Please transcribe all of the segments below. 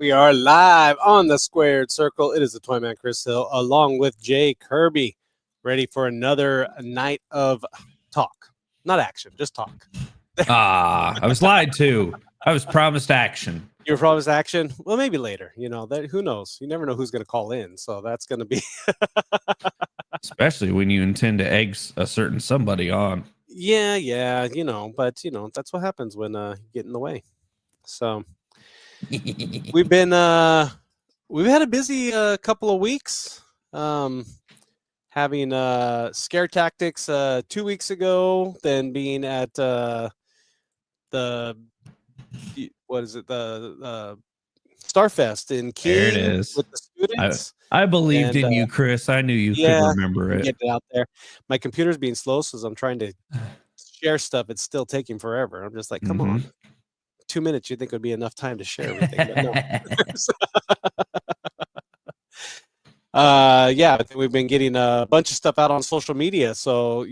We are live on the Squared Circle. It is the Toyman Chris Hill along with Jay Kirby, ready for another night of talk. Not action, just talk. I was lied to. I was promised action. You were promised action? Well, maybe later. You know, who knows? You never know who's going to call in. So that's going to be. Especially when you intend to egg a certain somebody on. Yeah, but that's what happens when you get in the way. So we've had a busy couple of weeks. Having scare tactics 2 weeks ago, then being at the Starfest in Keene. There it is. With the students. I believed in you, Chris. I knew you could remember it. Get it out there. My computer's being slow, so as I'm trying to share stuff, it's still taking forever. I'm just like, come on. 2 minutes, you think would be enough time to share everything, but no. But we've been getting a bunch of stuff out on social media. So,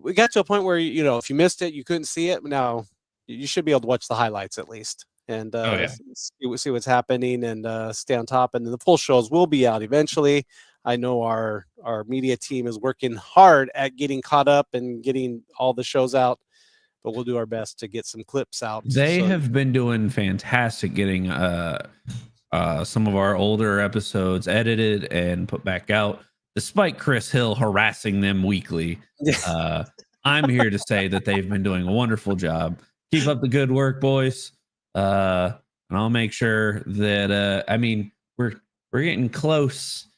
we got to a point where, if you missed it, you couldn't see it. Now you should be able to watch the highlights at least and see what's happening and stay on top. And then the full shows will be out eventually. I know our media team is working hard at getting caught up and getting all the shows out, but we'll do our best to get some clips out. They have been doing fantastic getting some of our older episodes edited and put back out, despite Chris Hill harassing them weekly. I'm here to say that they've been doing a wonderful job. Keep up the good work, boys. And I'll make sure that we're getting close.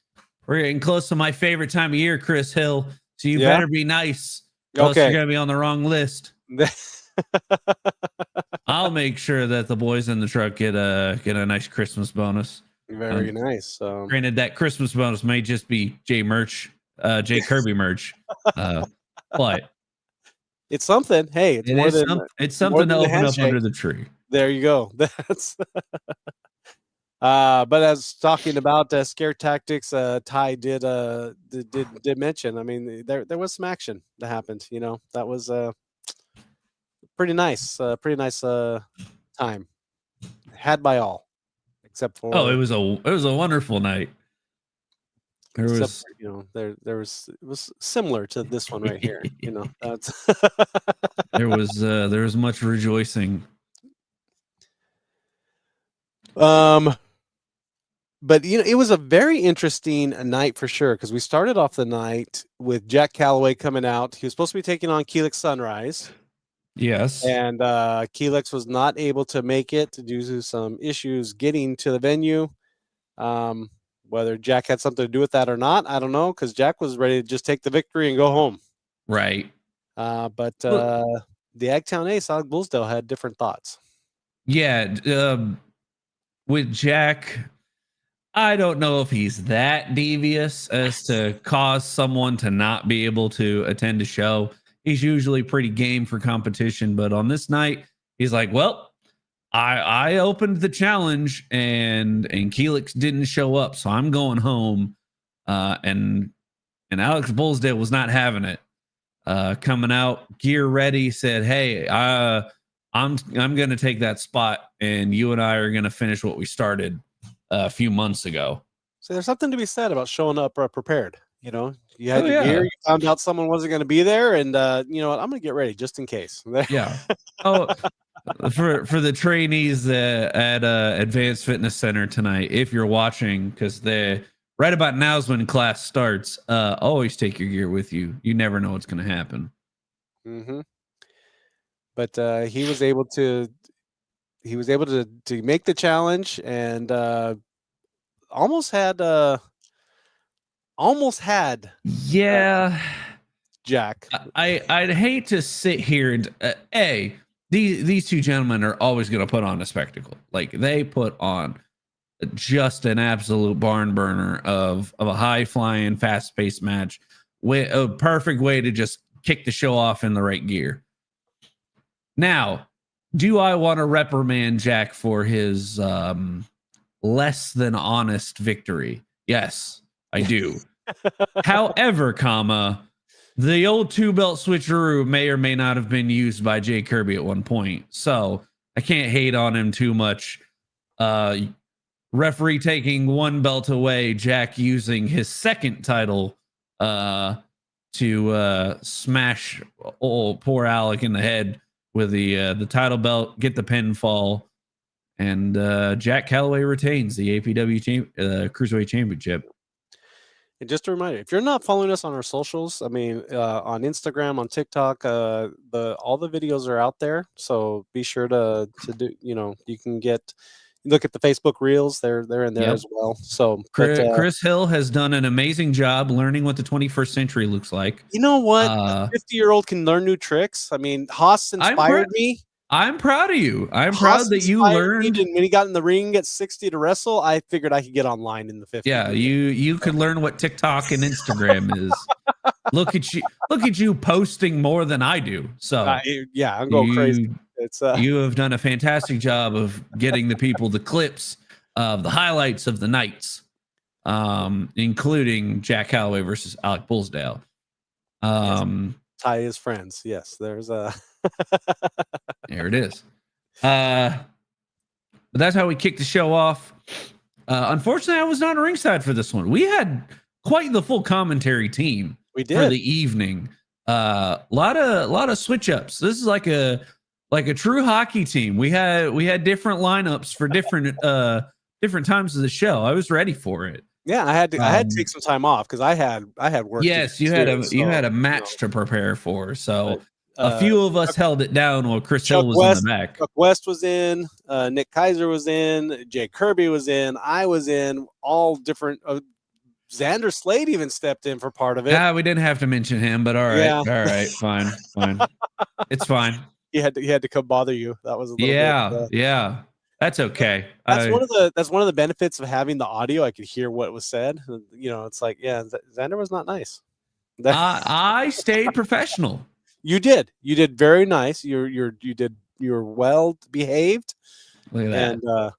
We're getting close to my favorite time of year, Chris Hill. So you better be nice. Else you're gonna be on the wrong list. I'll make sure that the boys in the truck get a nice Christmas bonus. Very nice. Granted, that Christmas bonus may just be Jay Kirby merch, but it's something. Hey, it's something to open up under the tree. There you go. That's. But as talking about scare tactics, Ty did mention. I mean, there was some action that happened. That was pretty nice. Pretty nice time had by all, except for. Oh, it was a wonderful night. It was similar to this one right here. That's there was much rejoicing. But it was a very interesting night for sure, because we started off the night with Jack Calloway coming out. He was supposed to be taking on Keelix Sunrise. Yes. And Keelix was not able to make it due to some issues getting to the venue. Whether Jack had something to do with that or not, I don't know, because Jack was ready to just take the victory and go home. Right. But the Eggtown Ace, Alec Bullsdale, had different thoughts. Yeah. With Jack, I don't know if he's that devious as to cause someone to not be able to attend a show. He's usually pretty game for competition, but on this night, he's like, well, I opened the challenge and Keelix didn't show up, so I'm going home. And Alex Bullsdale was not having it. Coming out, gear ready, said, hey, I'm going to take that spot, and you and I are going to finish what we started a few months ago. So there's something to be said about showing up prepared. You had your gear, you found out someone wasn't going to be there, and you know what, I'm going to get ready just in case. Yeah. Oh, for the trainees at Advanced Fitness Center tonight, if you're watching, because right about now is when class starts, always take your gear with you. You never know what's going to happen. Mm-hmm. But he was able to make the challenge, and almost had Jack. I'd hate to sit here and these two gentlemen are always going to put on a spectacle. Like, they put on just an absolute barn burner of a high flying, fast paced match, a perfect way to just kick the show off in the right gear. Now, do I want to reprimand Jack for his less than honest victory? Yes, I do. However, the old 2-belt switcheroo may or may not have been used by Jay Kirby at one point, so I can't hate on him too much Referee taking one belt away, Jack using his second title to smash poor Alec in the head with the title belt, get the pinfall, and Jack Calloway retains the APW Cruiserweight Championship. And just a reminder, if you're not following us on our socials, I mean, on Instagram, on TikTok, all the videos are out there. So be sure to do. You can look at the Facebook Reels. They're in there as well. So Chris Hill has done an amazing job learning what the 21st century looks like. You know what? A 50-year-old can learn new tricks. I mean, Haas inspired me. I'm proud of you. I'm proud that you learned. When he got in the ring at 60 to wrestle, I figured I could get online in the 50s. Yeah, you could learn what TikTok and Instagram is. Look at you posting more than I do. So yeah, I'm going crazy. You have done a fantastic job of getting the people the clips of the highlights of the nights, including Jack Calloway versus Alec Bullsdale. Tie his friends. Yes, there's a. There it is. But that's how we kicked the show off. Unfortunately, I was not ringside for this one. We had quite the full commentary team. We did for the evening. Lot of switch ups. This is like a true hockey team. We had different lineups for different times of the show. I was ready for it. Yeah, I had to take some time off because I had work. Yes, you had a match to prepare for. So a few of us held it down while Chris Hill was in the back. Chuck West was in, Nick Kaiser was in, Jay Kirby was in, I was in, all different. Xander Slade even stepped in for part of it. Yeah, we didn't have to mention him, but all right, fine. It's fine. He had to come bother you. That was a little bit, yeah. That's okay. That's one of the benefits of having the audio. I could hear what was said. It's like, Xander was not nice. I stayed professional. You did very nice. You were well behaved. Look at that.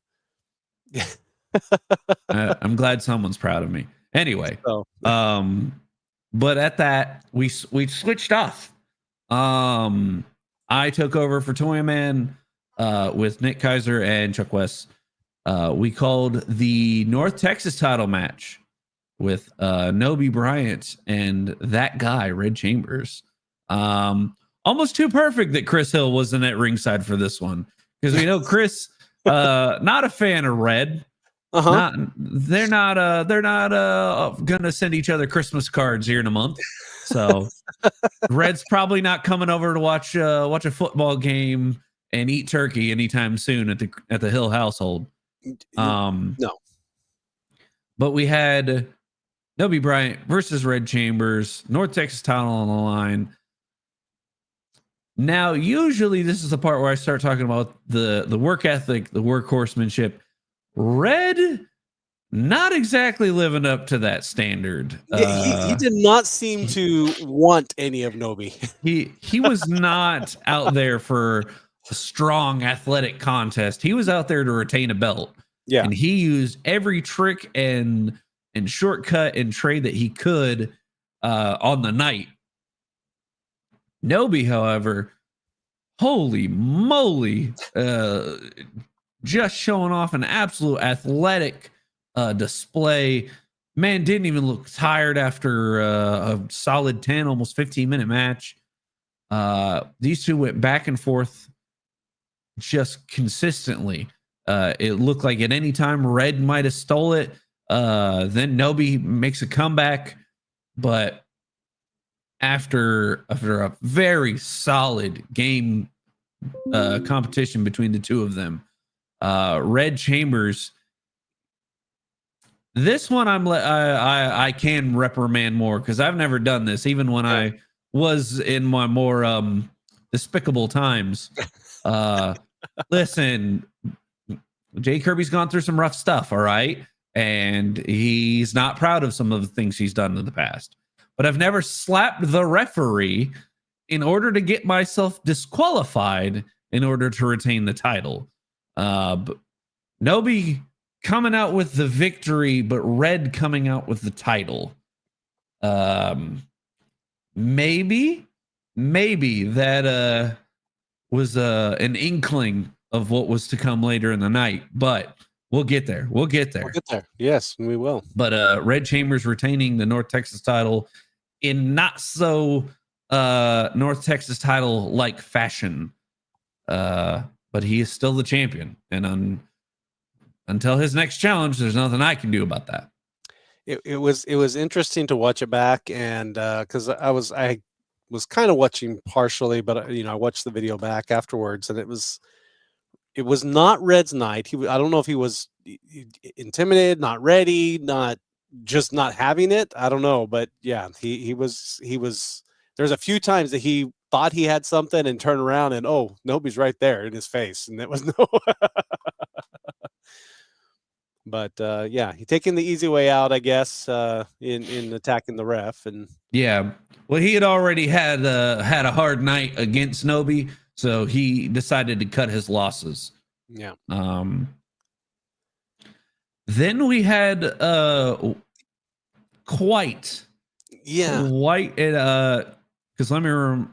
And I'm glad someone's proud of me. Anyway, but at that we switched off. I took over for Toyman with Nick Kaiser and Chuck West. We called the North Texas title match with Noby Bryant and that guy Red Chambers. Almost too perfect that Chris Hill wasn't at ringside for this one because we know Chris not a fan of Red. They're not gonna send each other Christmas cards here in a month. So Red's probably not coming over to watch a football game and eat turkey anytime soon at the Hill household. No. But we had Noby Bryant versus Red Chambers, North Texas title on the line. Now, usually this is the part where I start talking about the work ethic, the workhorsemanship. Red, not exactly living up to that standard. He did not seem to want any of Noby. He was not out there for a strong athletic contest. He was out there to retain a belt. Yeah, and he used every trick and shortcut and trade that he could on the night. Noby, however, holy moly, just showing off an absolute athletic display. Man didn't even look tired after a solid 10, almost 15-minute match. These two went back and forth just consistently. It looked like at any time Red might have stole it. Then Noby makes a comeback, but after a very solid game competition between the two of them, Red Chambers. This one I can reprimand more because I've never done this, even when I was in my more despicable times. Listen, Jay Kirby's gone through some rough stuff, all right? And he's not proud of some of the things he's done in the past. But I've never slapped the referee in order to get myself disqualified in order to retain the title. Noby coming out with the victory, but Red coming out with the title. Maybe that was an inkling of what was to come later in the night. But We'll get there. We'll get there. We'll get there. Yes, we will. But Red Chambers retaining the North Texas title in not so North Texas title like fashion. But he is still the champion, and until his next challenge, there's nothing I can do about that. It was interesting to watch it back, and because I was kind of watching partially, but I watched the video back afterwards, and it was not Red's night. I don't know if he was intimidated, not ready, not having it. I don't know, but yeah, he was. There's a few times that he thought he had something and turned around and nobody's right there in his face, and it was no. But yeah, he taking the easy way out, I guess, in attacking the ref. And yeah, well, he had already had a hard night against Nobi, so he decided to cut his losses. Yeah. Then we had quite because let me remember.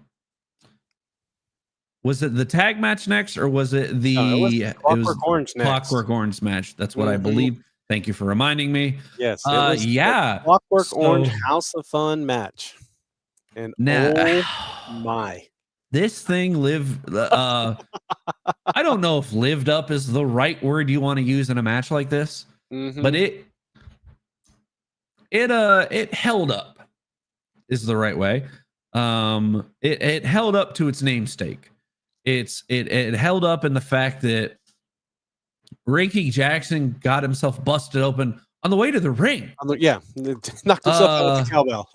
Was it the tag match next, or was it the Clockwork Orange next? Clockwork Orange match. That's what I believe. Thank you for reminding me. Yes. Yeah. Clockwork Orange House of Fun match. And my. This thing I don't know if lived up is the right word you want to use in a match like this, but it held up is the right way. It held up to its namesake. It held up in the fact that Ricky Jackson got himself busted open on the way to the ring. Knocked himself out with the cowbell.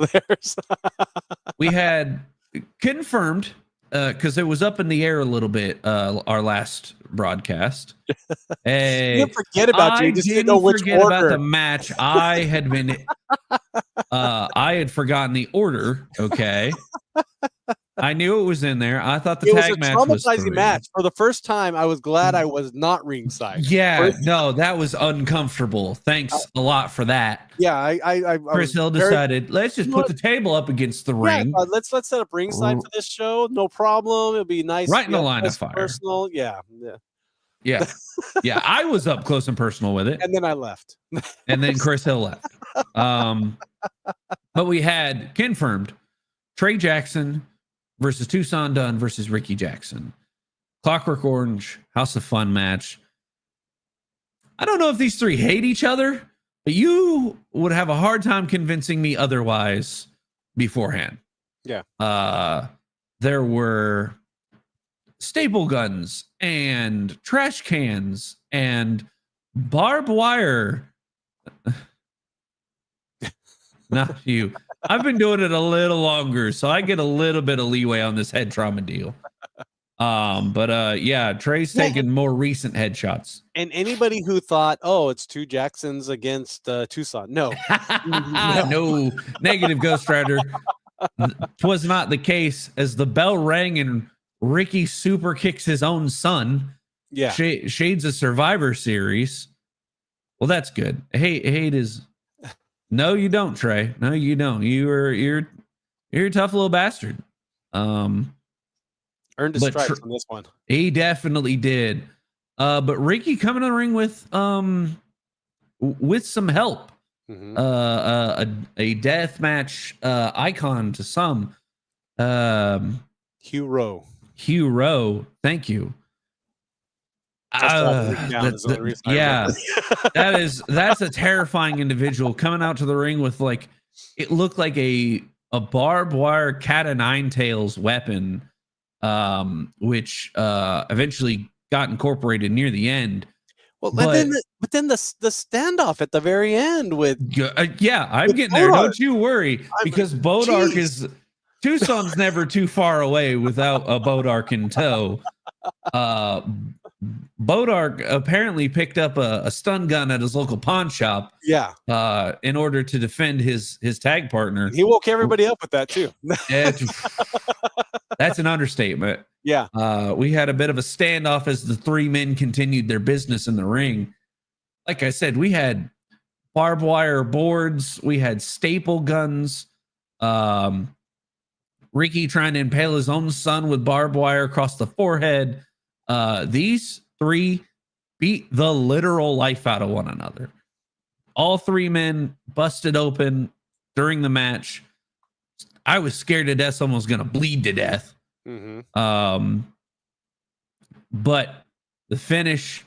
We had confirmed because it was up in the air a little bit. Our last broadcast. Hey, didn't forget about you. Just didn't know which forget order. about the match. I had been. I had forgotten the order. Okay. I knew it was in there. I thought the tag match was a traumatizing match. For the first time, I was glad I was not ringside. Yeah, no, that was uncomfortable. Thanks a lot for that. Yeah, Chris Hill decided, let's just put the table up against the ring. Let's set up ringside for this show. No problem. It'll be nice. Right in the line of fire. Personal. Yeah. Yeah, I was up close and personal with it. And then I left. And then Chris Hill left. But we had confirmed Trey Jackson versus Tucson Dunn versus Ricky Jackson. Clockwork Orange, House of Fun match. I don't know if these three hate each other, but you would have a hard time convincing me otherwise beforehand. Yeah. There were staple guns and trash cans and barbed wire. Not you. I've been doing it a little longer, so I get a little bit of leeway on this head trauma deal. But yeah, Trey's taking more recent headshots. And anybody who thought, it's two Jacksons against Tucson. No. No, negative Ghost Rider. Twas not the case as the bell rang and Ricky super kicks his own son. Yeah. Shades of Survivor Series. Well, that's good. Hate is. No, you don't, Trey. No, you don't. You're a tough little bastard. Earned his stripes on this one. He definitely did. But Ricky coming in the ring with some help. Mm-hmm. A death match icon to some. Hugh Rowe. Thank you. That's a terrifying individual coming out to the ring with it looked like a barbed wire cat o' nine tails weapon, which eventually got incorporated near the end. Well, but then the standoff at the very end with I'm getting there. Don't you worry, because Bodark is Tucson's never too far away without a Bodark in tow. Bodark apparently picked up a stun gun at his local pawn shop. Yeah. In order to defend his tag partner. He woke everybody up with that too. That's an understatement. Yeah. We had a bit of a standoff as the three men continued their business in the ring. Like I said, we had barbed wire boards. We had staple guns. Ricky trying to impale his own son with barbed wire across the forehead. These three beat the literal life out of one another. All three men busted open during the match. I was scared to death someone was going to bleed to death. But the finish,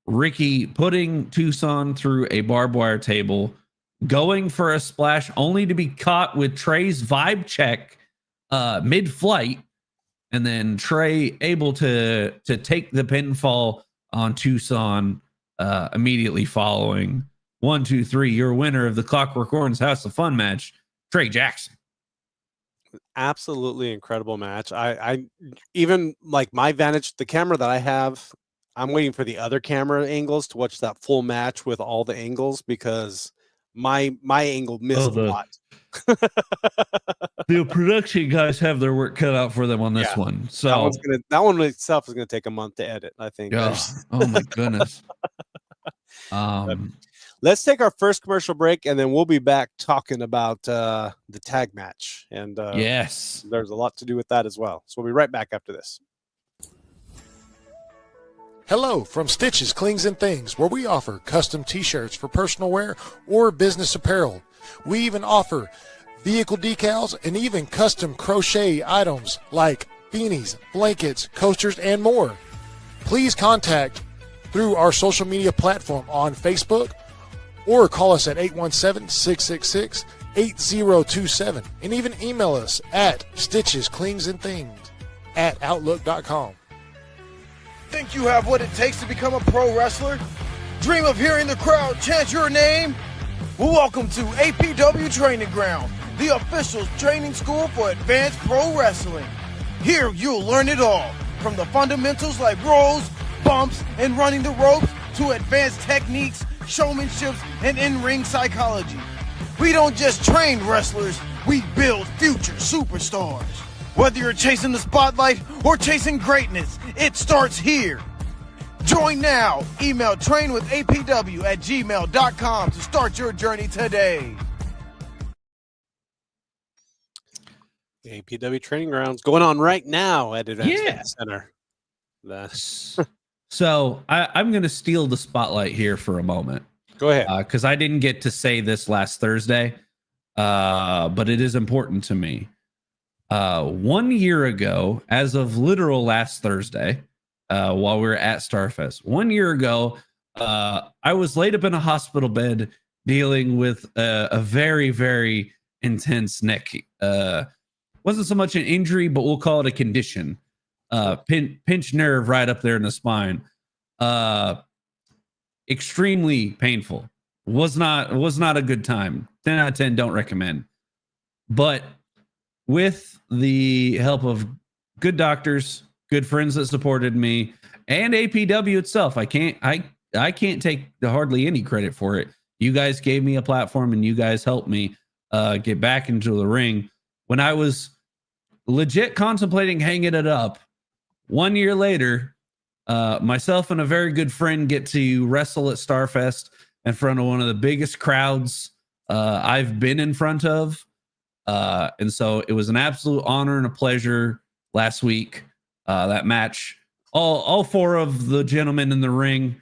Ricky putting Tucson through a barbed wire table, going for a splash only to be caught with Trey's vibe check mid-flight, and then Trey able to take the pinfall on Tucson immediately following. 1, 2, 3, your winner of the Clockwork Orange House of Fun match, Trey Jackson. Absolutely incredible match. I even like my vantage, the camera that I have, I'm waiting for the other camera angles to watch that full match with all the angles, because my angle missed a lot. The production guys have their work cut out for them on this one. So that one itself is gonna take a month to edit, I think. Oh my goodness. Let's take our first commercial break, and then we'll be back talking about the tag match. And yes, there's a lot to do with that as well. So we'll be right back after this. Hello from Stitches, Clings, and Things, where we offer custom t-shirts for personal wear or business apparel. We even offer vehicle decals and even custom crochet items like beanies, blankets, coasters, and more. Please contact through our social media platform on Facebook, or call us at 817-666-8027, and even email us at stitchesclingsandthings@outlook.com. Think you have what it takes to become a pro wrestler? Dream of hearing the crowd chant your name? Well, welcome to APW Training Ground, the official training school for advanced pro wrestling. Here you'll learn it all, from the fundamentals like rolls, bumps, and running the ropes, to advanced techniques, showmanship, and in-ring psychology. We don't just train wrestlers, we build future superstars. Whether you're chasing the spotlight or chasing greatness, it starts here. Join now. Email trainwithapw@gmail.com to start your journey today. The APW Training Grounds going on right now at Advanced Fitness Center. So I'm going to steal the spotlight here for a moment. Go ahead. Because I didn't get to say this last Thursday, but it is important to me. 1 year ago, as of literal last Thursday, while we were at Starfest, 1 year ago, I was laid up in a hospital bed dealing with a very, very intense neck. Wasn't so much an injury, but we'll call it a condition. Pinch nerve right up there in the spine. Extremely painful. Was not a good time. 10 out of 10, don't recommend. But with the help of good doctors, good friends that supported me, and APW itself, I can't take hardly any credit for it. You guys gave me a platform, and you guys helped me get back into the ring when I was legit contemplating hanging it up. 1 year later, myself and a very good friend get to wrestle at Starfest in front of one of the biggest crowds I've been in front of. And so it was an absolute honor and a pleasure last week. That match, all four of the gentlemen in the ring,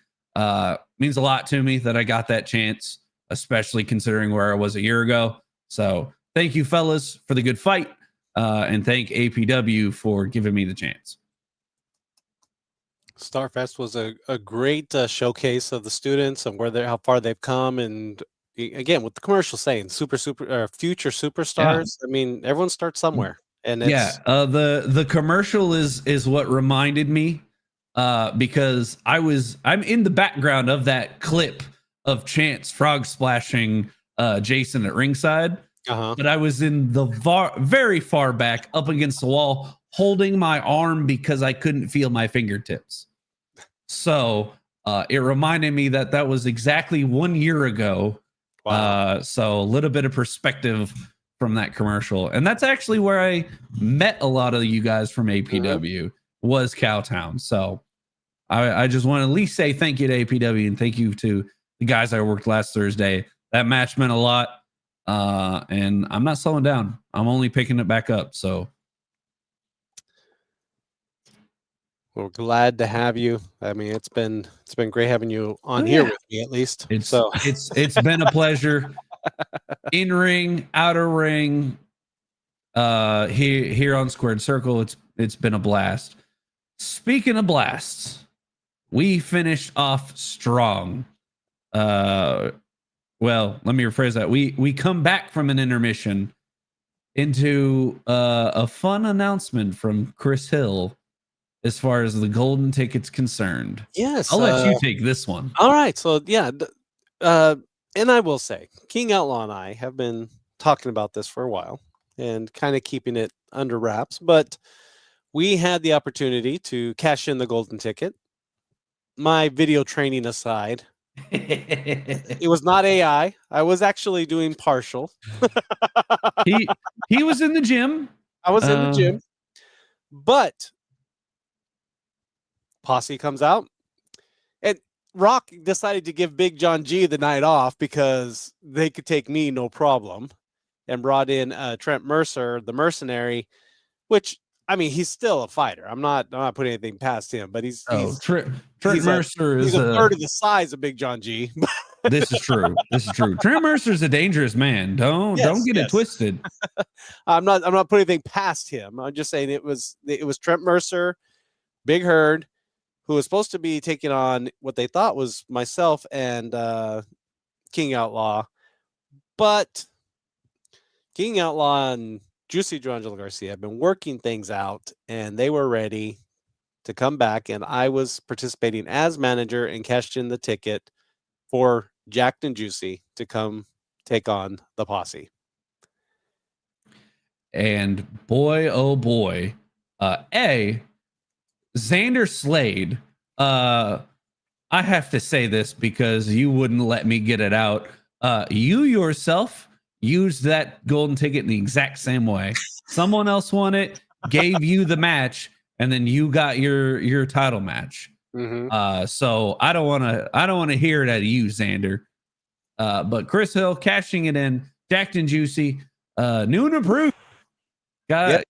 means a lot to me that I got that chance, especially considering where I was a year ago. So thank you, fellas, for the good fight. And thank APW for giving me the chance. Starfest was a great showcase of the students and how far they've come, and again with the commercial saying future superstars. I mean, everyone starts somewhere, and it's the commercial is what reminded me, because I'm in the background of that clip of Chance frog splashing Jason at ringside. But I was in the very far back up against the wall holding my arm because I couldn't feel my fingertips. So it reminded me that was exactly 1 year ago. Wow. So a little bit of perspective from that commercial. And that's actually where I met a lot of you guys from APW, was Cowtown. So I just want to at least say thank you to APW and thank you to the guys I worked last Thursday. That match meant a lot. And I'm not slowing down. I'm only picking it back up. So We're glad to have you. I mean, it's been great having you on here with me, at least. It's been a pleasure. In ring, outer ring, here on Squared Circle, it's been a blast. Speaking of blasts, we finished off strong. Well, let me rephrase that. We come back from an intermission into a fun announcement from Chris Hill as far as the golden ticket's concerned. Yes. I'll let you take this one. All right. So, yeah. And I will say, King Outlaw and I have been talking about this for a while and kind of keeping it under wraps. But we had the opportunity to cash in the golden ticket. My video training aside, it was not AI. I was actually doing partial. He was in the gym. I was in the gym. But Posse comes out, and Rock decided to give Big John G the night off because they could take me no problem, and brought in Trent Mercer, the mercenary, which, I mean, he's still a fighter. I'm not putting anything past him, but Trent Mercer is a third of the size of Big John G. This is true. Trent Mercer is a dangerous man. Don't get it twisted. I'm not putting anything past him. I'm just saying it was Trent Mercer, Big Herd, who was supposed to be taking on what they thought was myself and King Outlaw, but King Outlaw and Juicy Joangelo Garcia have been working things out, and they were ready to come back, and I was participating as manager and cashed in the ticket for Jacked and Juicy to come take on the Posse. And boy, oh boy, Xander Slade. I have to say this because you wouldn't let me get it out. You yourself used that golden ticket in the exact same way. Someone else won it, gave you the match, and then you got your title match. Mm-hmm. So I don't want to hear it out of you, Xander. But Chris Hill cashing it in, Jacked and Juicy, new and improved. They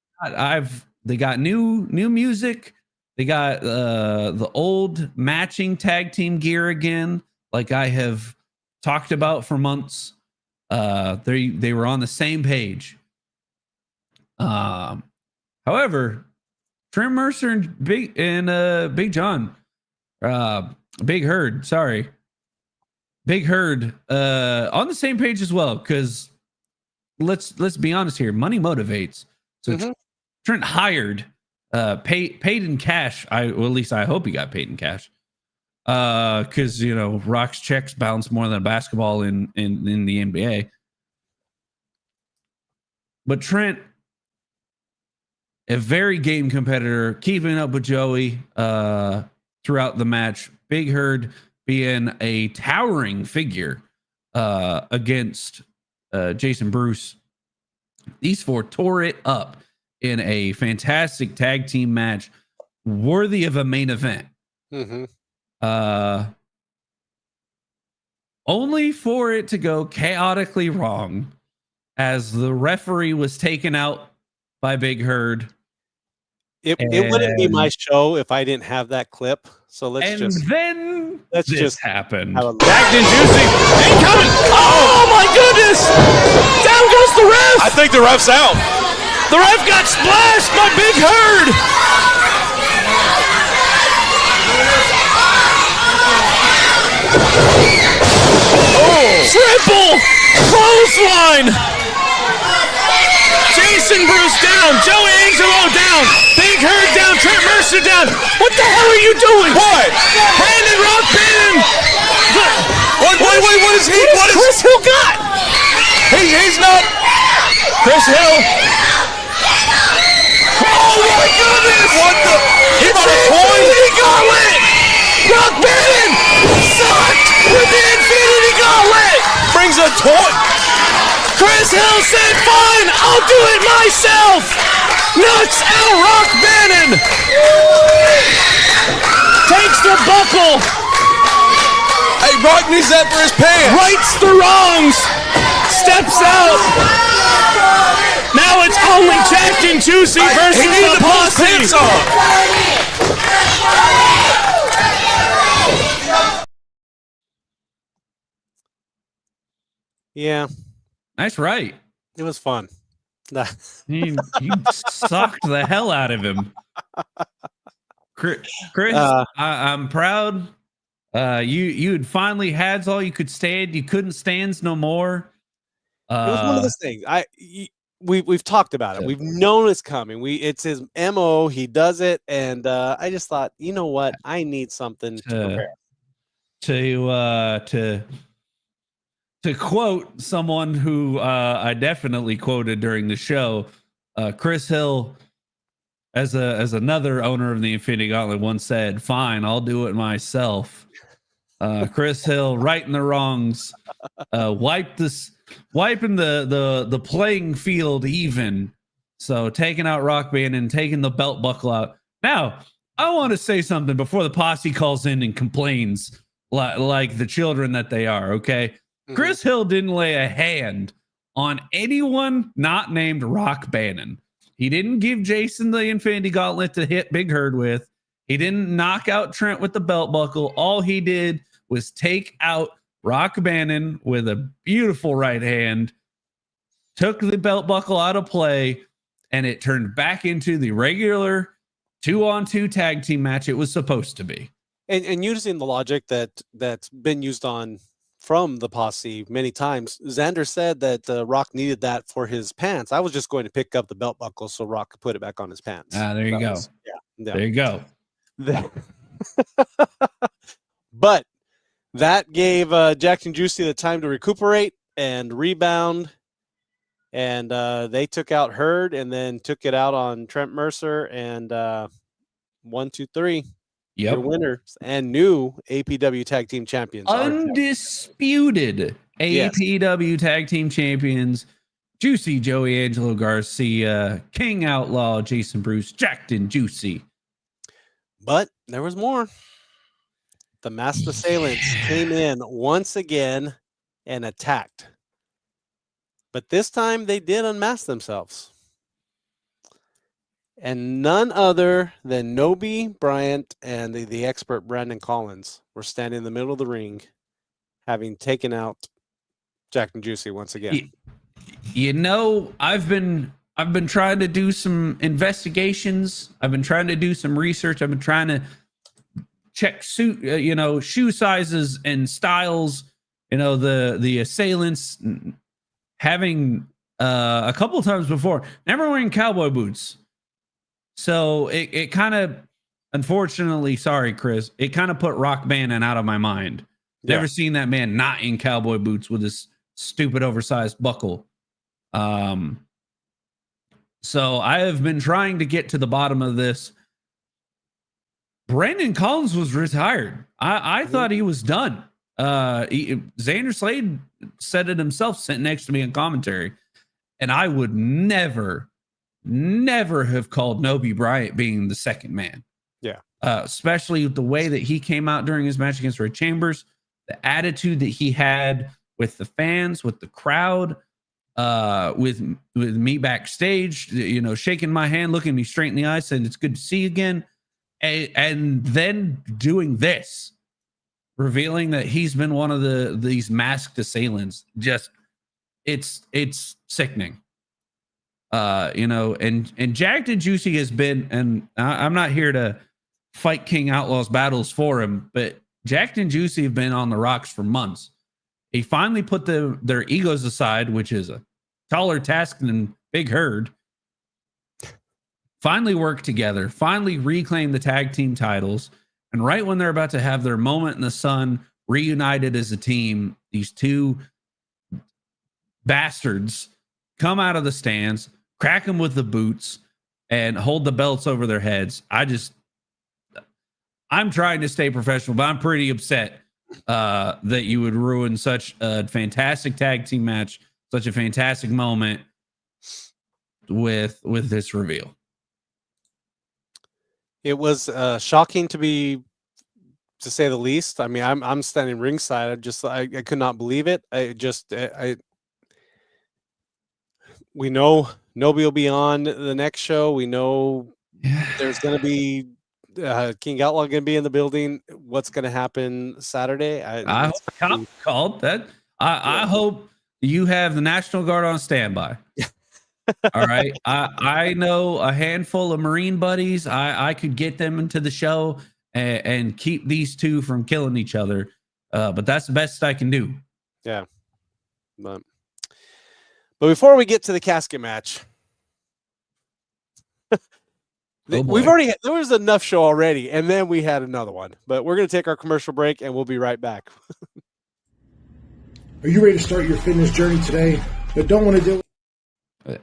got new music. They got the old matching tag team gear again, like I have talked about for months. They were on the same page. However, Trent Mercer and Big John, Big Herd, sorry, Big Herd, on the same page as well. Because let's be honest here, money motivates. So Trent hired. Paid in cash. At least I hope he got paid in cash. Because Rock's checks bounce more than a basketball in the NBA. But Trent, a very game competitor, keeping up with Joey throughout the match. Big Herd being a towering figure against Jason Bruce. These four tore it up in a fantastic tag team match worthy of a main event. Mm-hmm. Only for it to go chaotically wrong as the referee was taken out by Big Herd. It wouldn't be my show if I didn't have that clip. So let's just happen. Jacked and Juicy incoming. Oh my goodness! Down goes the ref. I think the ref's out. The ref got splashed by Big Herd. Triple clothesline. Jason Bruce down. Joey Angelo down. Big Herd down. Trent Mercer down. What the hell are you doing? What? Brandon Rock Bannon. What is he? What is Chris Hill got? He's not. Chris Hill. Oh my goodness! What the? It's a Infinity Gauntlet! Rock Bannon sucked with the Infinity Gauntlet! Brings a toy. Chris Hill said, fine, I'll do it myself! Knocks out Rock Bannon! Takes the buckle! Hey, Rock needs that for his pants! Rights the wrongs! Steps out! Now it's only Jacked and Juicy versus the Posse. Yeah, Nice right. it was fun. You sucked the hell out of him. Chris, I'm proud. You had finally had all you could stand. You couldn't stand no more. It was one of those things. We've talked about it. We've known it's coming. It's his MO. He does it, and I just thought, you know what? I need something to prepare. To quote someone who I definitely quoted during the show, Chris Hill, as another owner of the Infinity Gauntlet, once said, "Fine, I'll do it myself." Chris Hill, righting the wrongs, wiping the playing field even. So taking out Rock Band and taking the belt buckle out. Now, I want to say something before the Posse calls in and complains like the children that they are. Okay. Chris Hill didn't lay a hand on anyone not named Rock Bannon. He didn't give Jason the Infinity Gauntlet to hit Big Herd with. He didn't knock out Trent with the belt buckle. All he did was take out Rock Bannon with a beautiful right hand, took the belt buckle out of play, and it turned back into the regular 2-on-2 tag team match it was supposed to be. And using the logic that's been used from the Posse many times, Xander said that Rock needed that for his pants. I was just going to pick up the belt buckle so Rock could put it back on his pants. There you go. Yeah. There you go. But that gave Jack and Juicy the time to recuperate and rebound. And they took out Herd and then took it out on Trent Mercer. And 1, 2, 3. Yep. Your winners and new APW Tag Team Champions. Undisputed APW Tag Team Champions. Juicy Joey Angelo Garcia, King Outlaw Jason Bruce, Jacked and Juicy. But there was more. The Masked Assailants came in once again and attacked. But this time they did unmask themselves. And none other than Nobi Bryant and the expert Brandon Collins were standing in the middle of the ring, having taken out Jacked and Juicy once again. You know, I've been trying to do some investigations. I've been trying to do some research. I've been trying to check shoe sizes and styles. You know, the assailants having a couple of times before never wearing cowboy boots. So it kind of, unfortunately, sorry, Chris, it kind of put Rock Bannon out of my mind. Yeah. Never seen that man not in cowboy boots with his stupid oversized buckle. So I have been trying to get to the bottom of this. Brandon Collins was retired. I thought he was done. Xander Slade said it himself, sitting next to me in commentary, and I would never have called Nobi Bryant being the second man. Yeah. Especially the way that he came out during his match against Red Chambers, the attitude that he had with the fans, with the crowd, with me backstage, shaking my hand, looking me straight in the eye, saying it's good to see you again. And then doing this, revealing that he's been one of these masked assailants. Just it's sickening. And Jacked and Juicy has been, and I'm not here to fight King Outlaw's battles for him, but Jacked and Juicy have been on the rocks for months. He finally put their egos aside, which is a taller task than Big Herd. Finally worked together, finally reclaimed the tag team titles. And right when they're about to have their moment in the sun, reunited as a team, these two bastards come out of the stands, crack them with the boots, and hold the belts over their heads. I'm trying to stay professional, but I'm pretty upset that you would ruin such a fantastic tag team match, such a fantastic moment with this reveal. It was shocking to say the least. I mean, I'm standing ringside. I could not believe it. we know nobody will be on the next show. We know there's going to be King Outlaw going to be in the building. What's going to happen Saturday? I hope the cop called that. I hope you have the National Guard on standby. All right. I know a handful of Marine buddies. I could get them into the show and keep these two from killing each other. But that's the best I can do. Yeah. But before we get to the casket match, there was enough show already, and then we had another one. But we're going to take our commercial break, and we'll be right back. Are you ready to start your fitness journey today, but don't want to do it?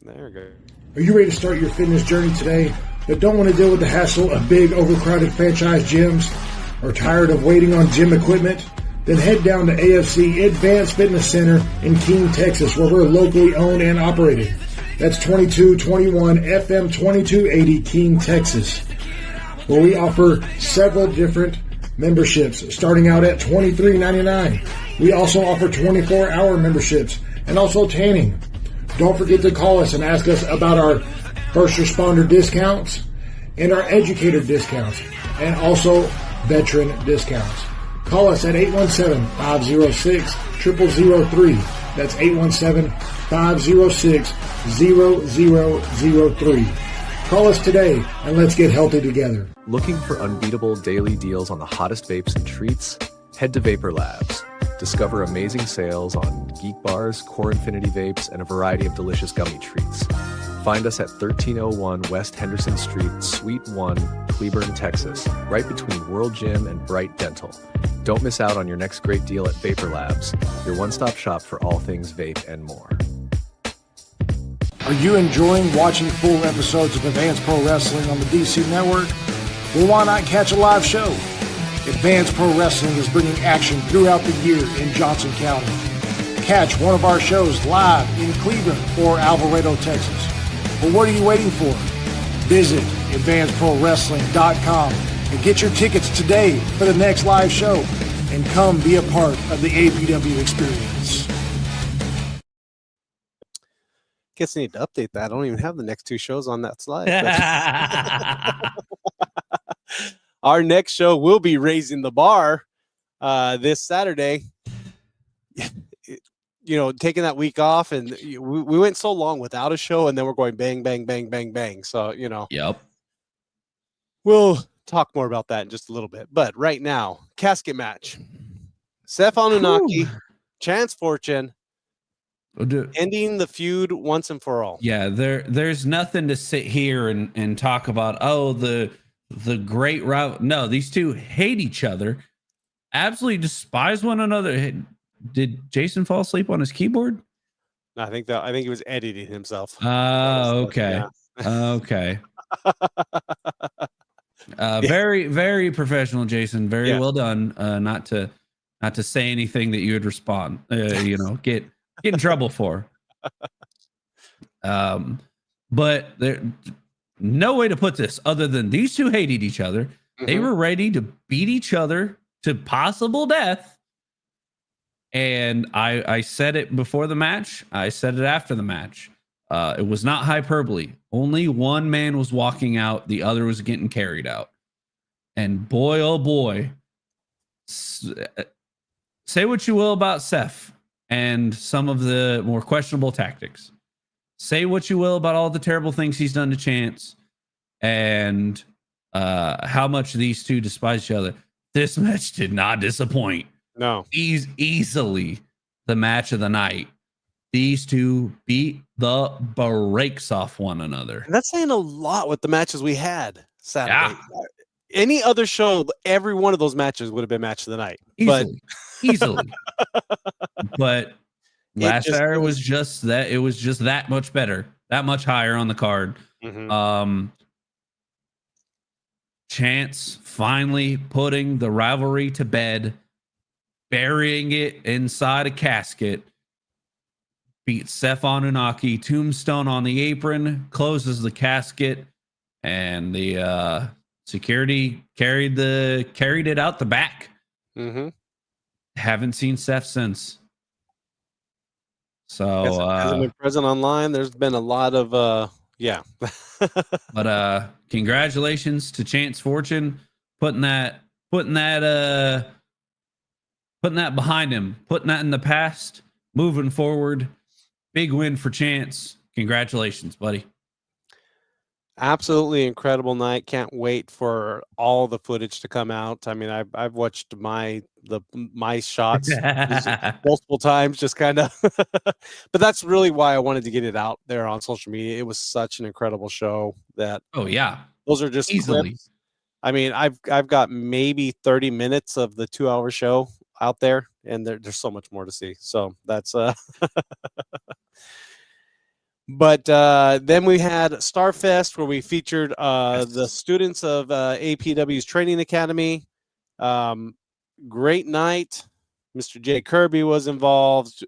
There we go. Are you ready to start your fitness journey today, but don't want to deal with the hassle of big, overcrowded franchise gyms? Or tired of waiting on gym equipment? Then head down to AFC Advanced Fitness Center in Keene, Texas, where we're locally owned and operated. That's 2221 FM 2280 Keene, Texas, where we offer several different memberships starting out at $23.99. We also offer 24-hour memberships and also tanning. Don't forget to call us and ask us about our first responder discounts and our educator discounts and also veteran discounts. Call us at 817-506-0003. That's 817-506-0003. Call us today and let's get healthy together. Looking for unbeatable daily deals on the hottest vapes and treats? Head to Vapor Labs. Discover amazing sales on Geek Bars, Core Infinity Vapes, and a variety of delicious gummy treats. Find us at 1301 West Henderson Street, Suite 1, Cleburne, Texas, right between World Gym and Bright Dental. Don't miss out on your next great deal at Vapor Labs, your one-stop shop for all things vape and more. Are you enjoying watching full episodes of Advanced Pro Wrestling on the DC Network? Well, why not catch a live show? Advanced Pro Wrestling is bringing action throughout the year in Johnson County. Catch one of our shows live in Cleveland or Alvarado, Texas. But what are you waiting for? Visit advancedprowrestling.com and get your tickets today for the next live show and come be a part of the APW experience. Guess I need to update that. I don't even have the next two shows on that slide. Our next show will be Raising the Bar this Saturday. You know, taking that week off, and we went so long without a show, and then we're going bang, bang, bang, bang, bang. So, you know, we'll talk more about that in just a little bit. But right now, casket match. Seth Anunnaki, Chance Fortune, ending the feud once and for all. Yeah, there's nothing to sit here and talk about, the great route. No, these two hate each other, absolutely despise one another. Did Jason fall asleep on his keyboard? I think he was editing himself. Okay. Yeah. Okay. Very, very professional, Jason. Very well done. Not to say anything that you would respond, get in trouble for. But there no way to put this other than these two hated each other. Mm-hmm. They were ready to beat each other to possible death. And I said it before the match. I said it after the match. It was not hyperbole. Only one man was walking out. The other was getting carried out. And boy, oh boy, say what you will about Seth and some of the more questionable tactics. Say what you will about all the terrible things he's done to Chance and how much these two despise each other. This match did not disappoint. No. Easily the match of the night. These two beat the brakes off one another. And that's saying a lot with the matches we had Saturday. Yeah. Any other show, every one of those matches would have been match of the night. Easily. But last Saturday was just that. It was just that much better, that much higher on the card. Mm-hmm. Chance finally putting the rivalry to bed, burying it inside a casket, beat Seth Anunnaki, tombstone on the apron, closes the casket, and the security carried it out the back. Mm-hmm. Haven't seen Seth since. So hasn't been present online. There's been a lot of yeah. But congratulations to Chance Fortune putting that behind him, putting that in the past, moving forward. Big win for Chance. Congratulations, buddy. Absolutely incredible night. Can't wait for all the footage to come out. I mean, I've watched my shots multiple times, just kind of. But that's really why I wanted to get it out there on social media. It was such an incredible show that. Oh yeah, those are just easily. Clips. I mean, I've got maybe 30 minutes of the 2-hour show out there, and there's so much more to see. So that's But then we had Starfest, where we featured the students of APW's Training Academy. Great night. Mr. J. Kirby was involved.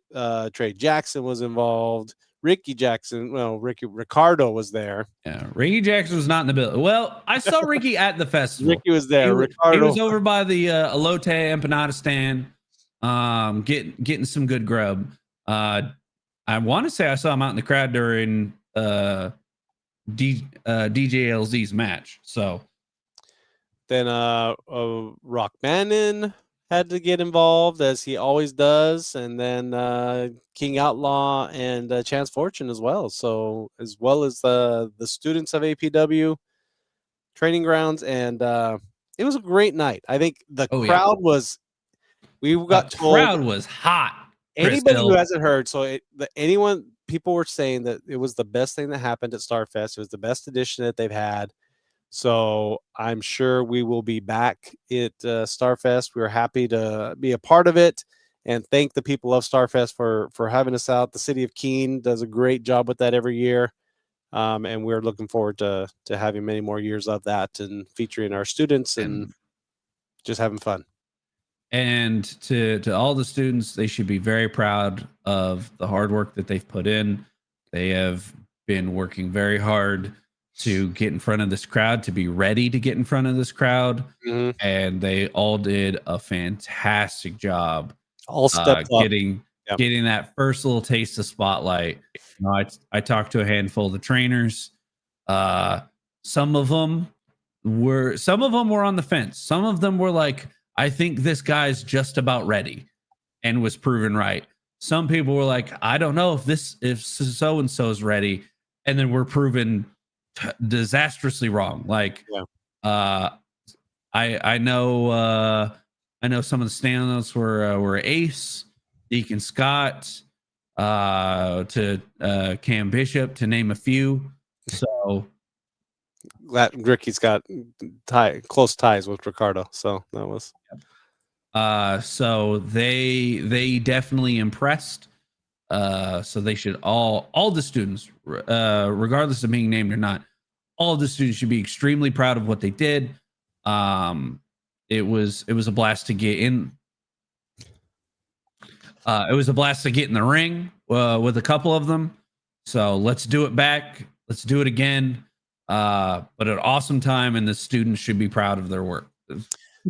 Trey Jackson was involved. Ricardo was there. Yeah, Ricky Jackson was not in the building. Well, I saw Ricky at the festival. Ricky was there. He was over by the Elote Empanada stand, getting some good grub. I want to say I saw him out in the crowd during DJLZ's match. So then Rock Bannon had to get involved, as he always does, and then King Outlaw and Chance Fortune as well. So as well as the students of APW training grounds, and it was a great night. I think the crowd was. We got told crowd was hot. Anybody who hasn't heard, people were saying that it was the best thing that happened at Starfest. It was the best edition that they've had. So I'm sure we will be back at Starfest. We're happy to be a part of it, and thank the people of Starfest for having us out. The city of Keene does a great job with that every year, and we're looking forward to having many more years of that and featuring our students and just having fun. And to all the students, they should be very proud of the hard work that they've put in. They have been working very hard to get in front of this crowd, to be ready to get in front of this crowd. Mm-hmm. And they all did a fantastic job. All stepped up. Getting that first little taste of spotlight. You know, I talked to a handful of the trainers. Some of them were on the fence. Some of them were like, I think this guy's just about ready, and was proven right. Some people were like, I don't know if so-and-so is ready. And then we're proven disastrously wrong. Like, I know some of the standouts were Ace, Deacon Scott, to Cam Bishop, to name a few. So Ricky's got close ties with Ricardo, so that was. So they definitely impressed. So they should all the students, regardless of being named or not, all the students should be extremely proud of what they did. It was a blast to get in. It was a blast to get in the ring with a couple of them. So let's do it back. Let's do it again. But an awesome time, and the students should be proud of their work.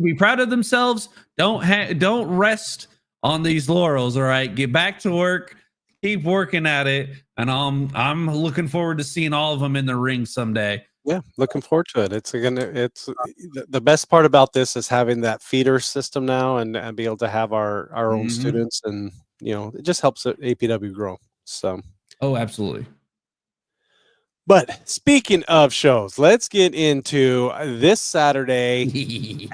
Be proud of themselves. Don't rest on these laurels. All right, get back to work. Keep working at it, and I'm looking forward to seeing all of them in the ring someday. Yeah, looking forward to it. It's the best part about this is having that feeder system now, and be able to have our own students, and it just helps APW grow. So. Oh, absolutely. But speaking of shows, let's get into this Saturday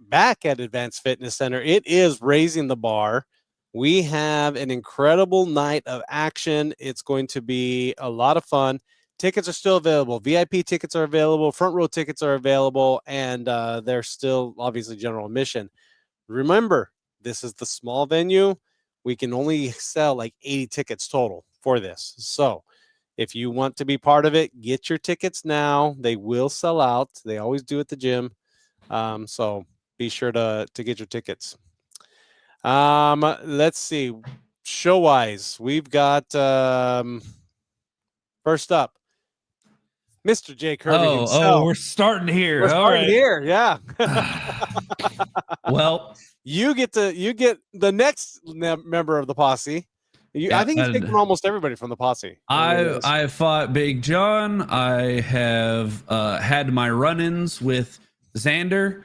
back at Advanced Fitness Center. It is raising the bar. We have an incredible night of action. It's going to be a lot of fun. Tickets are still available. VIP tickets are available. Front row tickets are available, and they're still obviously general admission. Remember, this is the small venue. We can only sell like 80 tickets total for this. So if you want to be part of it, get your tickets now. They will sell out. They always do at the gym. So be sure to get your tickets. Let's see. Show-wise, we've got first up, Mr. J. Kirby himself. Oh, we're starting here. We're starting here, yeah. Well, you get the next member of the posse. I think he's taken almost everybody from the posse. I fought Big John. I have had my run-ins with Xander.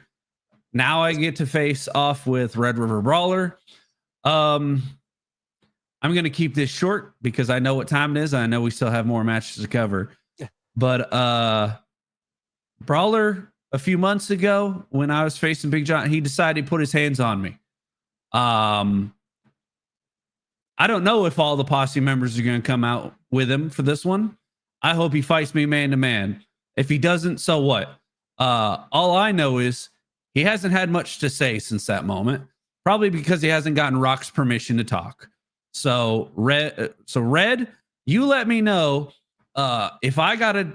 Now I get to face off with Red River Brawler. I'm going to keep this short because I know what time it is. I know we still have more matches to cover. But Brawler, a few months ago when I was facing Big John, he decided to put his hands on me. I don't know if all the posse members are going to come out with him for this one. I hope he fights me man to man. If he doesn't, so what? All I know is he hasn't had much to say since that moment, probably because he hasn't gotten Rock's permission to talk. So Red, you let me know if I got to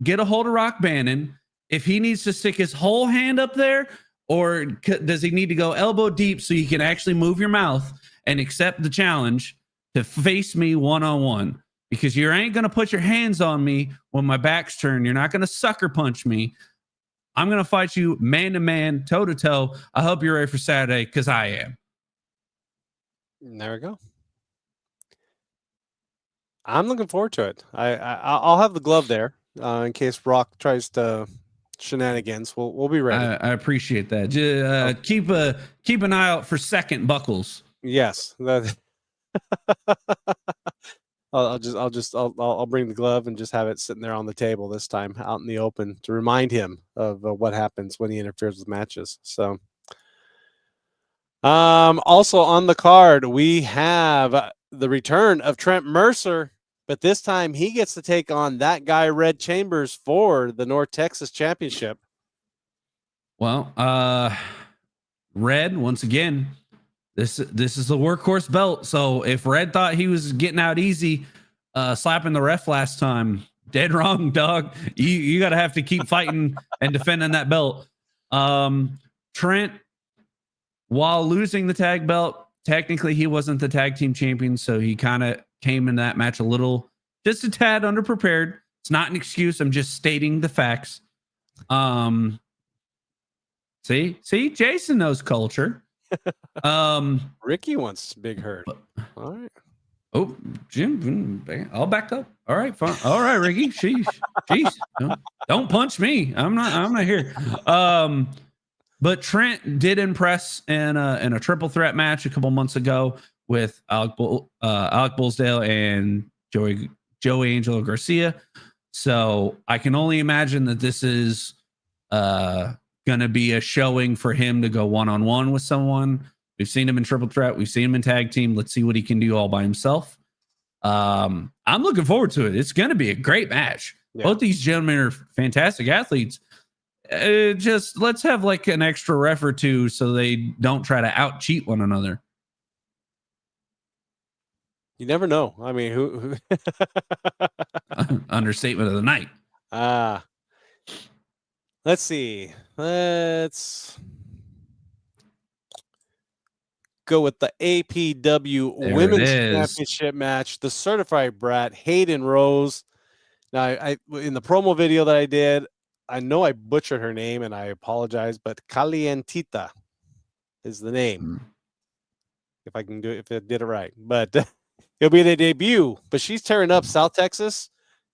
get a hold of Rock Bannon, if he needs to stick his whole hand up there, or does he need to go elbow deep so you can actually move your mouth and accept the challenge to face me one-on-one? Because you ain't going to put your hands on me when my back's turned. You're not going to sucker punch me. I'm going to fight you man-to-man, toe-to-toe. I hope you're ready for Saturday, because I am. There we go. I'm looking forward to it. I'll have the glove there in case Rock tries to shenanigans. We'll be ready. I appreciate that. Keep an eye out for second buckles. Yes. I'll bring the glove and just have it sitting there on the table this time out in the open to remind him of what happens when he interferes with matches. So, also on the card, we have the return of Trent Mercer, but this time he gets to take on that guy, Red Chambers, for the North Texas Championship. Well, Red, once again, this is the workhorse belt. So if Red thought he was getting out easy, slapping the ref last time, dead wrong, dog. You got to have to keep fighting and defending that belt. Trent, while losing the tag belt, technically he wasn't the tag team champion, so he kind of came in that match just a tad underprepared. It's not an excuse. I'm just stating the facts. See, Jason knows culture. Ricky wants Big Hurt. All right. Oh, Jim, all backed up. All right, fine. All right, Ricky. Jeez. Don't punch me. I'm not here. But Trent did impress in a triple threat match a couple months ago with Alec Bullsdale and Joey Angelo Garcia. So I can only imagine that this is going to be a showing for him to go one-on-one with someone. We've seen him in triple threat. We've seen him in tag team. Let's see what he can do all by himself. I'm looking forward to it. It's going to be a great match. Yeah. Both these gentlemen are fantastic athletes. Just let's have like an extra ref or two so they don't try to out-cheat one another. You never know. I mean, who? Understatement of the night. Let's see. Let's go with the APW Women's Championship match. The certified brat, Hayden Rose. Now, I in the promo video that I did, I know I butchered her name, and I apologize, but Calientita is the name. If I can do it, if I did it right. But it'll be the debut. But she's tearing up South Texas.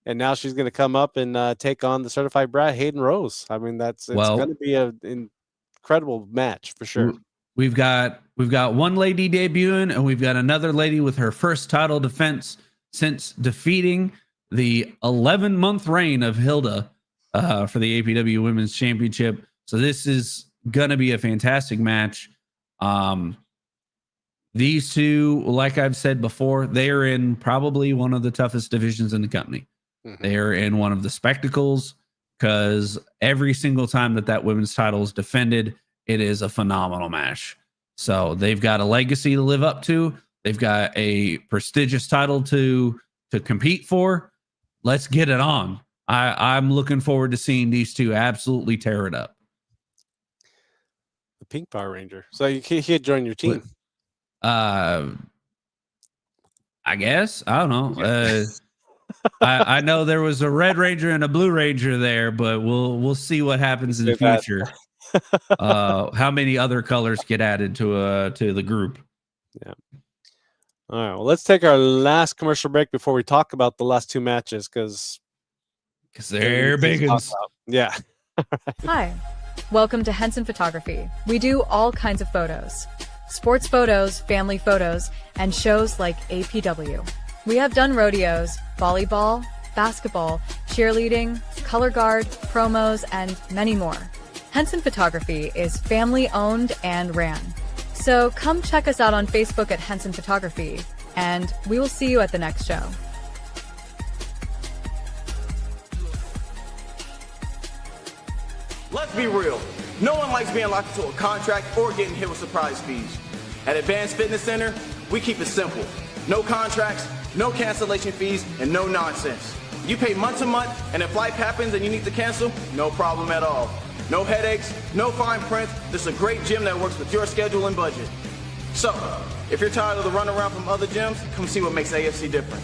And now she's going to come up and take on the certified brat, Hayden Rose. I mean, it's going to be an incredible match for sure. We've got one lady debuting, and we've got another lady with her first title defense since defeating the 11-month reign of Hilda for the APW Women's Championship. So this is going to be a fantastic match. These two, like I've said before, they are in probably one of the toughest divisions in the company. Mm-hmm. They're in one of the spectacles because every single time that women's title is defended, it is a phenomenal match. So they've got a legacy to live up to. They've got a prestigious title to compete for. Let's get it on. I'm looking forward to seeing these two absolutely tear it up. The Pink Power Ranger. So he could join your team. I guess. I don't know. I know there was a Red Ranger and a Blue Ranger there, but we'll see what happens in the future. How many other colors get added to the group? Yeah. All right. Well, let's take our last commercial break before we talk about the last 2 matches because they're big ones. Yeah. Hi. Welcome to Henson Photography. We do all kinds of photos. Sports photos, family photos, and shows like APW. We have done rodeos, volleyball, basketball, cheerleading, color guard, promos, and many more. Henson Photography is family owned and ran. So come check us out on Facebook at Henson Photography, and we will see you at the next show. Let's be real. No one likes being locked into a contract or getting hit with surprise fees. At Advanced Fitness Center, we keep it simple. No contracts, no cancellation fees, and no nonsense. You pay month to month, and if life happens and you need to cancel, no problem at all. No headaches, no fine print, just a great gym that works with your schedule and budget. So, if you're tired of the runaround from other gyms, come see what makes AFC different.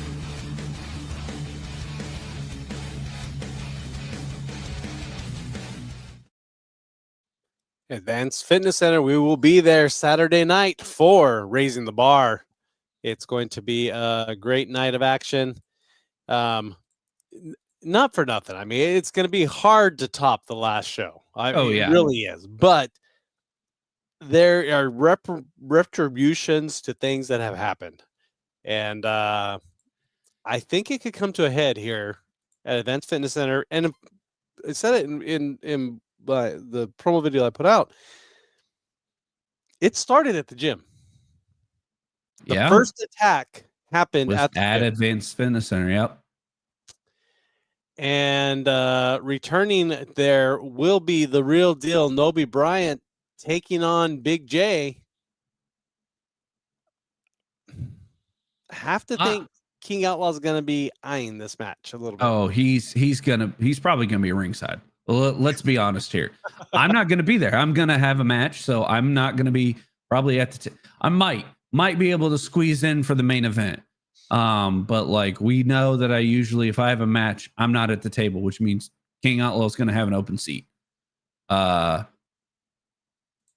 Advanced Fitness Center. We will be there Saturday night for Raising the Bar. It's going to be a great night of action. Not for nothing. I mean, it's going to be hard to top the last show. It really is. But there are retributions to things that have happened. And I think it could come to a head here at Advanced Fitness Center. And I said it in the promo video I put out. It started at the gym. The first attack happened at Advanced Fitness Center. Yep. And returning there will be the real deal. Nobi Bryant taking on Big J. Have to think King Outlaw is going to be eyeing this match a little bit. Oh, he's probably gonna be ringside. Let's be honest here. I'm not gonna be there. I'm gonna have a match, so I'm not gonna be probably at the. I might be able to squeeze in for the main event. But like we know that I usually, if I have a match, I'm not at the table, which means King Outlaw is going to have an open seat.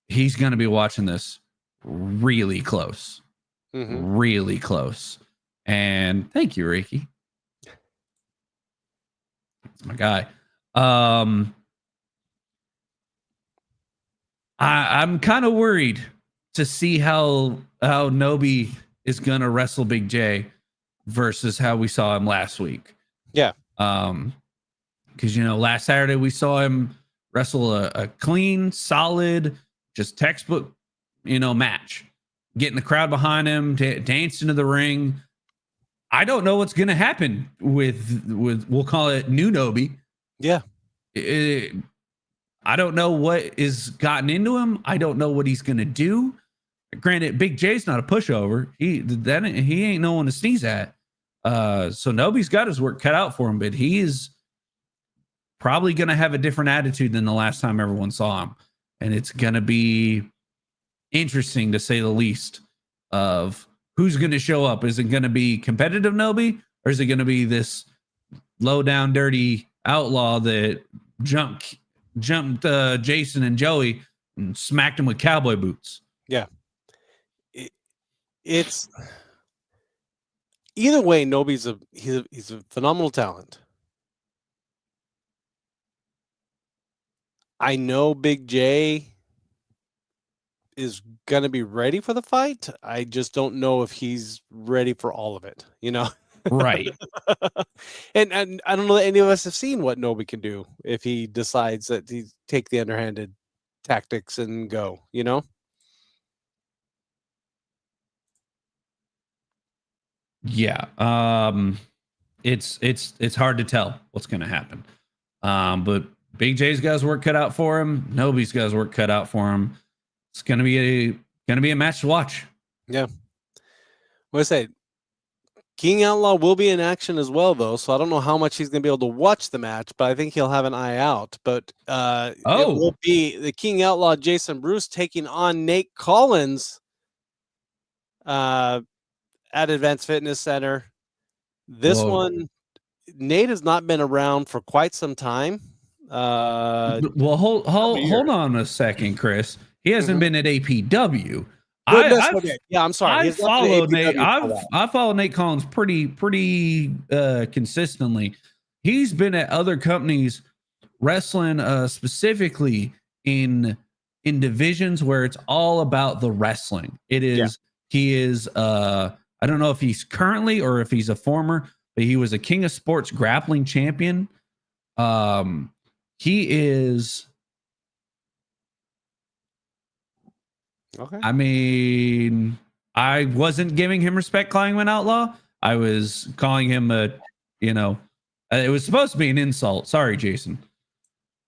He's going to be watching this really close, really close. And thank you, Ricky. That's my guy. I'm kind of worried to see how Nobi is going to wrestle Big J versus how we saw him last week. Yeah. Because, last Saturday we saw him wrestle a clean, solid, just textbook, match. Getting the crowd behind him, dancing to the ring. I don't know what's going to happen with we'll call it new Nobi. Yeah. I don't know what is gotten into him. I don't know what he's going to do. Granted, Big J's not a pushover. He ain't no one to sneeze at. So Nobi's got his work cut out for him, but he is probably going to have a different attitude than the last time everyone saw him. And it's going to be interesting, to say the least, of who's going to show up. Is it going to be competitive Nobi, or is it going to be this low down, dirty outlaw that jumped Jason and Joey and smacked him with cowboy boots? Yeah. It's either way. Nobi's he's a phenomenal talent. I know Big J is going to be ready for the fight. I just don't know if he's ready for all of it, Right. and I don't know that any of us have seen what Nobi can do if he decides that he take the underhanded tactics and go, Yeah. It's hard to tell what's going to happen. But Big J's got his work cut out for him. Nobi's got his work cut out for him. It's going to be a match to watch. Yeah. What I say, King Outlaw will be in action as well, though, so I don't know how much he's going to be able to watch the match, but I think he'll have an eye out. But it will be the King Outlaw Jason Bruce taking on Nate Collins at Advanced Fitness Center. This one, Nate has not been around for quite some time. Well, hold on a second, Chris. He hasn't been at APW, Yeah, I'm sorry. I He's not been follow APW Nate. for a while. I follow Nate Collins pretty consistently. He's been at other companies wrestling specifically in divisions where it's all about the wrestling. It is he is I don't know if he's currently or if he's a former, but he was a King of Sports grappling champion. He is. Okay. I mean, I wasn't giving him respect calling him an outlaw. I was calling him it was supposed to be an insult. Sorry, Jason.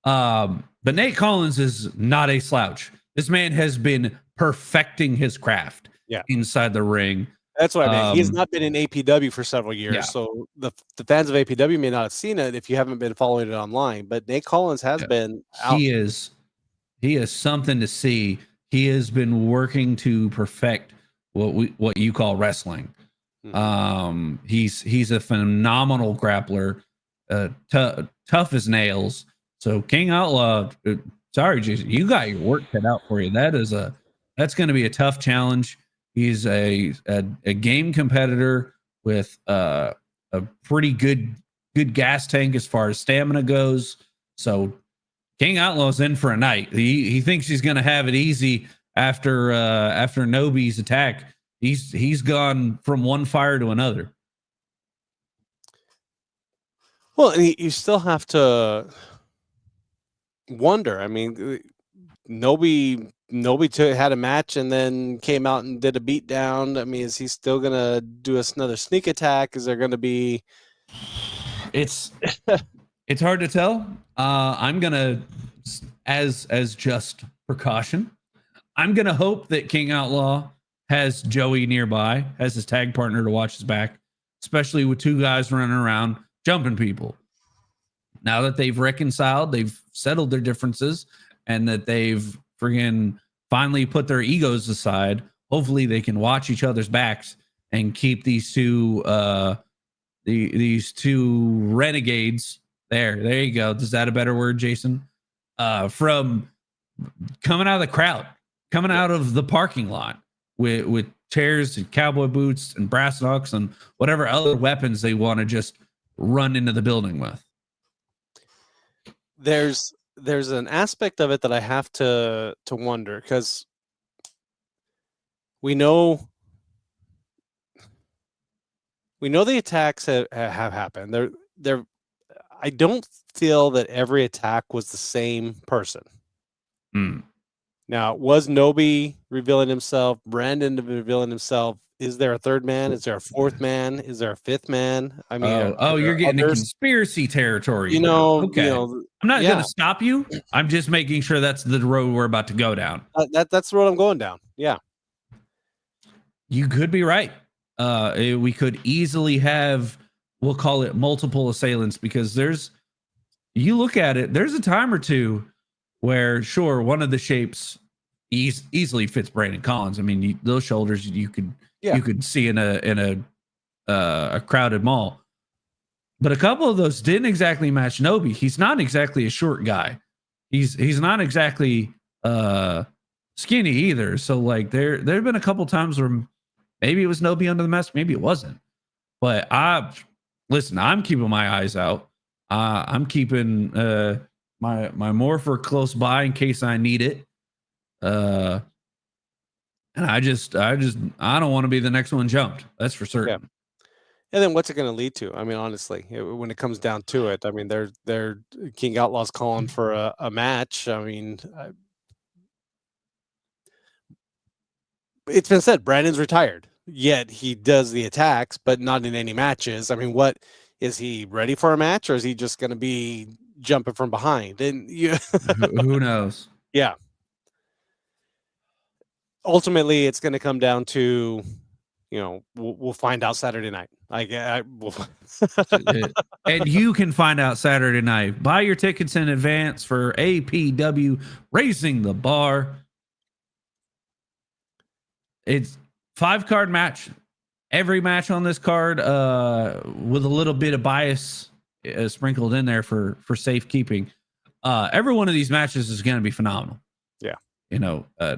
But Nate Collins is not a slouch. This man has been perfecting his craft inside the ring. That's what I mean. He has not been in APW for several years, Yeah. so the fans of APW may not have seen it if you haven't been following it online. But Nate Collins has been out. He is something to see. He has been working to perfect what you call wrestling. He's a phenomenal grappler, tough as nails. So King Outlaw, sorry, Jason, you got your work cut out for you. That's going to be a tough challenge. He's a game competitor with a pretty good gas tank as far as stamina goes. So King Outlaw's in for a night. He thinks he's going to have it easy after Nobi's attack. He's gone from one fire to another. Well, and you still have to wonder. I mean, Nobi had a match and then came out and did a beatdown. I mean, is he still gonna do another sneak attack? Is there gonna be? It's hard to tell. I'm gonna, as just precaution, I'm gonna hope that King Outlaw has Joey nearby, has his tag partner to watch his back, especially with two guys running around jumping people. Now that they've reconciled, they've settled their differences, and that they've friggin' finally put their egos aside, hopefully they can watch each other's backs and keep these two these two renegades there you go. Is that a better word, Jason? From coming out of the crowd, coming out of the parking lot with chairs and cowboy boots and brass knucks and whatever other weapons they want to just run into the building with. There's an aspect of it that I have to wonder, because we know the attacks have happened. I don't feel that every attack was the same person. Now, was Nobi revealing himself? Brandon revealing himself? Is there a third man? Is there a fourth man? Is there a fifth man? I mean, you're getting into conspiracy territory. Okay. I'm not going to stop you. I'm just making sure that's the road we're about to go down. That's the road I'm going down. Yeah. You could be right. We could easily have, we'll call it multiple assailants, because you look at it, there's a time or two where, sure, one of the shapes easily fits Brandon Collins. I mean, those shoulders you could see in a crowded mall. But a couple of those didn't exactly match Nobi. He's not exactly a short guy. He's not exactly skinny either. So like there have been a couple times where maybe it was Nobi under the mask, maybe it wasn't. But I'm keeping my eyes out. I'm keeping my morpher close by in case I need it. And I don't want to be the next one jumped. That's for certain. Yeah. And then what's it going to lead to? I mean, honestly, when it comes down to it, I mean, they're King Outlaw's calling for a match. I mean, it's been said Brandon's retired, yet he does the attacks, but not in any matches. I mean, what is he ready for a match, or is he just going to be jumping from behind? And who knows? Yeah. Ultimately, it's going to come down to, we'll find out Saturday night. And you can find out Saturday night. Buy your tickets in advance for APW Raising the Bar. It's 5-card match. Every match on this card with a little bit of bias sprinkled in there for safekeeping. Every one of these matches is going to be phenomenal. Yeah.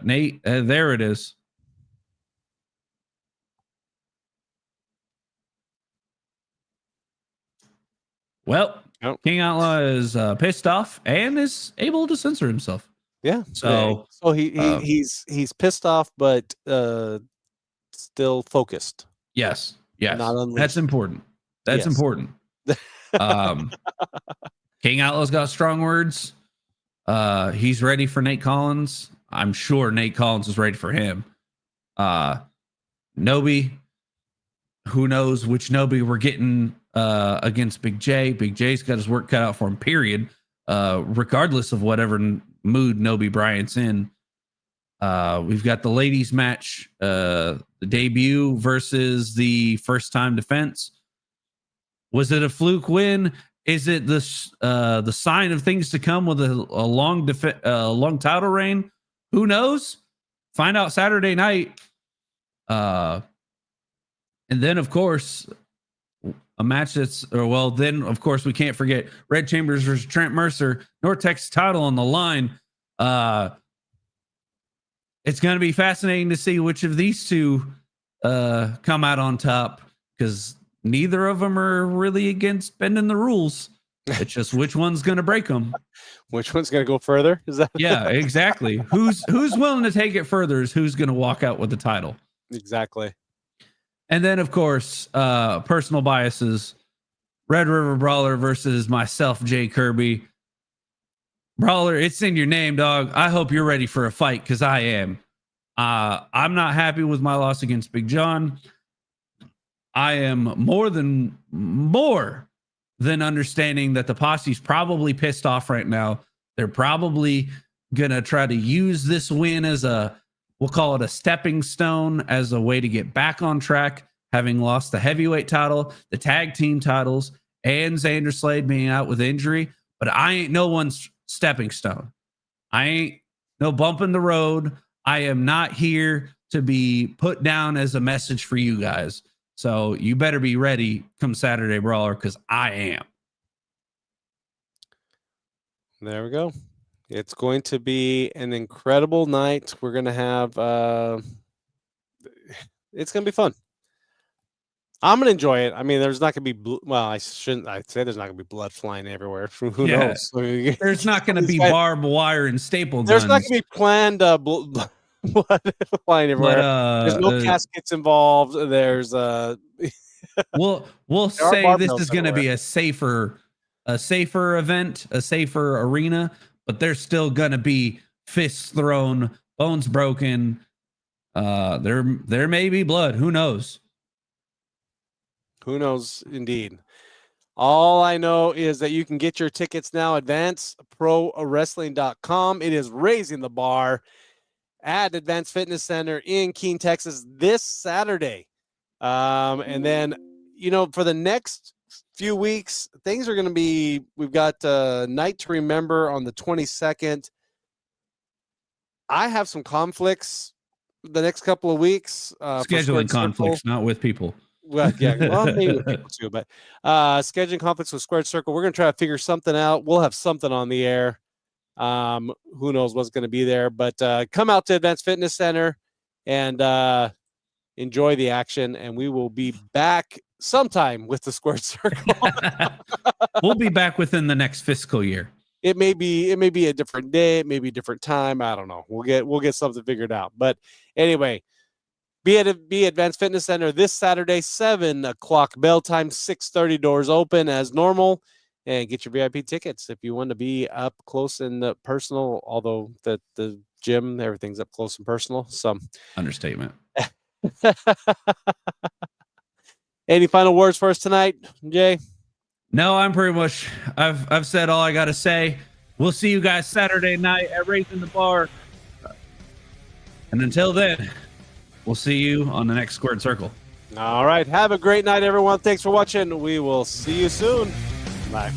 Nate, there it is. Well, Yep. King Outlaw is pissed off and is able to censor himself. Yeah. So he's pissed off, but still focused. yes, Not unleashed. that's important. That's Yes. important. King Outlaw's got strong words. He's ready for Nate Collins. I'm sure Nate Collins is ready for him. Nobi, who knows which Nobi we're getting against Big J. Big J's got his work cut out for him, period. Regardless of whatever mood Nobi Bryant's in. We've got the ladies match, the debut versus the first time defense. Was it a fluke win? Is it the sign of things to come with a long title reign? Who knows? Find out Saturday night. And then, of course, a match then, of course, we can't forget Red Chambers versus Trent Mercer, North Texas title on the line. It's going to be fascinating to see which of these two come out on top, because neither of them are really against bending the rules. It's just which one's going to break them. Which one's going to go further? Is that? Yeah, exactly. Who's willing to take it further is who's going to walk out with the title. Exactly. And then, of course, personal biases. Red River Brawler versus myself, Jay Kirby. Brawler, it's in your name, dog. I hope you're ready for a fight, because I am. I'm not happy with my loss against Big John. I am more than understanding that the posse's probably pissed off right now. They're probably going to try to use this win as we'll call it a stepping stone, as a way to get back on track, having lost the heavyweight title, the tag team titles, and Xander Slade being out with injury. But I ain't no one's stepping stone. I ain't no bump in the road. I am not here to be put down as a message for you guys. So you better be ready come Saturday Brawler, because I am. There we go. It's going to be an incredible night. We're going to have it's going to be fun. I'm going to enjoy it. I mean, there's not going to be I'd say there's not going to be blood flying everywhere. Who knows? There's not going to be barbed wire and staple guns. There's not going to be planned blood flying everywhere. There's no caskets involved. There's we'll say this is going to be a safer event, a safer arena, but there's still going to be fists thrown, bones broken. There may be blood. Who knows? Who knows, indeed. All I know is that you can get your tickets now, advanceprowrestling.com. It is raising the bar at Advanced Fitness Center in Keene, Texas this Saturday. And then, for the next few weeks, things are going to be, we've got Night to Remember on the 22nd. I have some conflicts the next couple of weeks. Scheduling conflicts, not with people. Well, yeah, maybe with people too, but scheduling conflicts with Squared Circle. We're going to try to figure something out. We'll have something on the air. Who knows what's going to be there, but come out to Advanced Fitness Center and enjoy the action, and we will be back sometime with the Squared Circle. We'll be back within the next fiscal year. It may be a different day, it may be a different time. I don't know. We'll get something figured out. But anyway, be Advanced Fitness Center this Saturday, 7 o'clock bell time, 6:30 doors open as normal, and get your VIP tickets if you want to be up close and personal. Although the gym, everything's up close and personal. So understatement. Any final words for us tonight, Jay? No, I'm pretty much. I've said all I got to say. We'll see you guys Saturday night at Raising the Bar, and until then, we'll see you on the next Squared Circle. All right. Have a great night, everyone. Thanks for watching. We will see you soon. Bye.